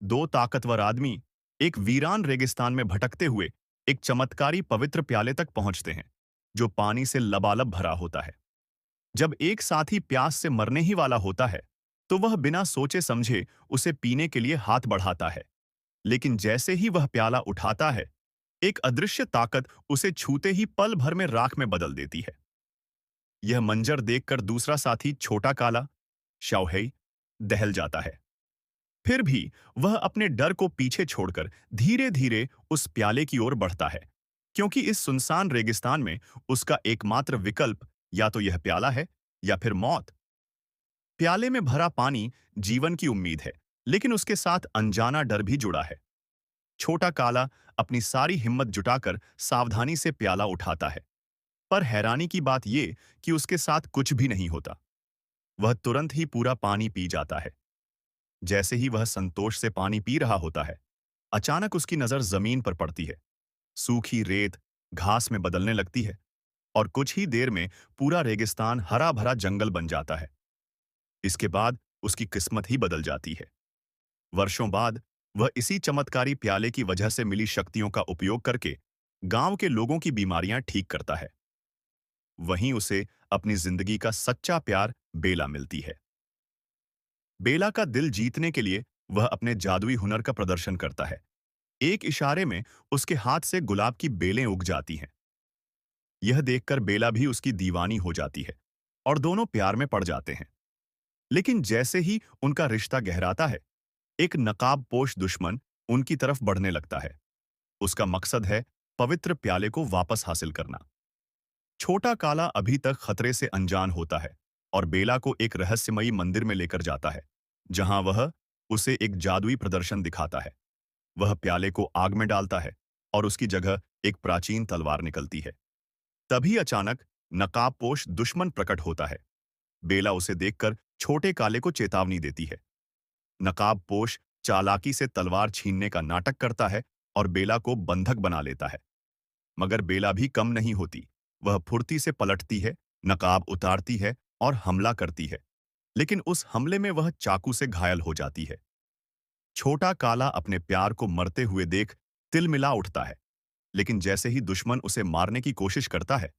दो ताकतवर आदमी एक वीरान रेगिस्तान में भटकते हुए एक चमत्कारी पवित्र प्याले तक पहुंचते हैं, जो पानी से लबालब भरा होता है। जब एक साथी प्यास से मरने ही वाला होता है, तो वह बिना सोचे समझे उसे पीने के लिए हाथ बढ़ाता है। लेकिन जैसे ही वह प्याला उठाता है, एक अदृश्य ताकत उसे छूते ही पल भर में राख में बदल देती है। यह मंजर देखकर दूसरा साथी छोटा काला, शाओहेई, दहल जाता है। फिर भी वह अपने डर को पीछे छोड़कर धीरे धीरे उस प्याले की ओर बढ़ता है, क्योंकि इस सुनसान रेगिस्तान में उसका एकमात्र विकल्प या तो यह प्याला है या फिर मौत। प्याले में भरा पानी जीवन की उम्मीद है, लेकिन उसके साथ अनजाना डर भी जुड़ा है। छोटा काला अपनी सारी हिम्मत जुटाकर सावधानी से प्याला उठाता है, पर हैरानी की बात यह कि उसके साथ कुछ भी नहीं होता। वह तुरंत ही पूरा पानी पी जाता है। जैसे ही वह संतोष से पानी पी रहा होता है, अचानक उसकी नजर जमीन पर पड़ती है। सूखी रेत घास में बदलने लगती है और कुछ ही देर में पूरा रेगिस्तान हरा भरा जंगल बन जाता है। इसके बाद उसकी किस्मत ही बदल जाती है। वर्षों बाद वह इसी चमत्कारी प्याले की वजह से मिली शक्तियों का उपयोग करके गांव के लोगों की बीमारियां ठीक करता है। वहीं उसे अपनी जिंदगी का सच्चा प्यार बेला मिलती है। बेला का दिल जीतने के लिए वह अपने जादुई हुनर का प्रदर्शन करता है। एक इशारे में उसके हाथ से गुलाब की बेलें उग जाती हैं। यह देखकर बेला भी उसकी दीवानी हो जाती है और दोनों प्यार में पड़ जाते हैं। लेकिन जैसे ही उनका रिश्ता गहराता है, एक नकाबपोश दुश्मन उनकी तरफ बढ़ने लगता है। उसका मकसद है पवित्र प्याले को वापस हासिल करना। छोटा काला अभी तक खतरे से अनजान होता है और बेला को एक रहस्यमयी मंदिर में लेकर जाता है, जहां वह उसे एक जादुई प्रदर्शन दिखाता है। वह प्याले को आग में डालता है और उसकी जगह एक प्राचीन तलवार निकलती है। तभी अचानक नकाबपोश दुश्मन प्रकट होता है। बेला उसे देखकर छोटे काले को चेतावनी देती है। नकाबपोश चालाकी से तलवार छीनने का नाटक करता है और बेला को बंधक बना लेता है। मगर बेला भी कम नहीं होती। वह फुर्ती से पलटती है, नकाब उतारती है और हमला करती है। लेकिन उस हमले में वह चाकू से घायल हो जाती है। छोटा काला अपने प्यार को मरते हुए देख तिलमिला उठता है, लेकिन जैसे ही दुश्मन उसे मारने की कोशिश करता है,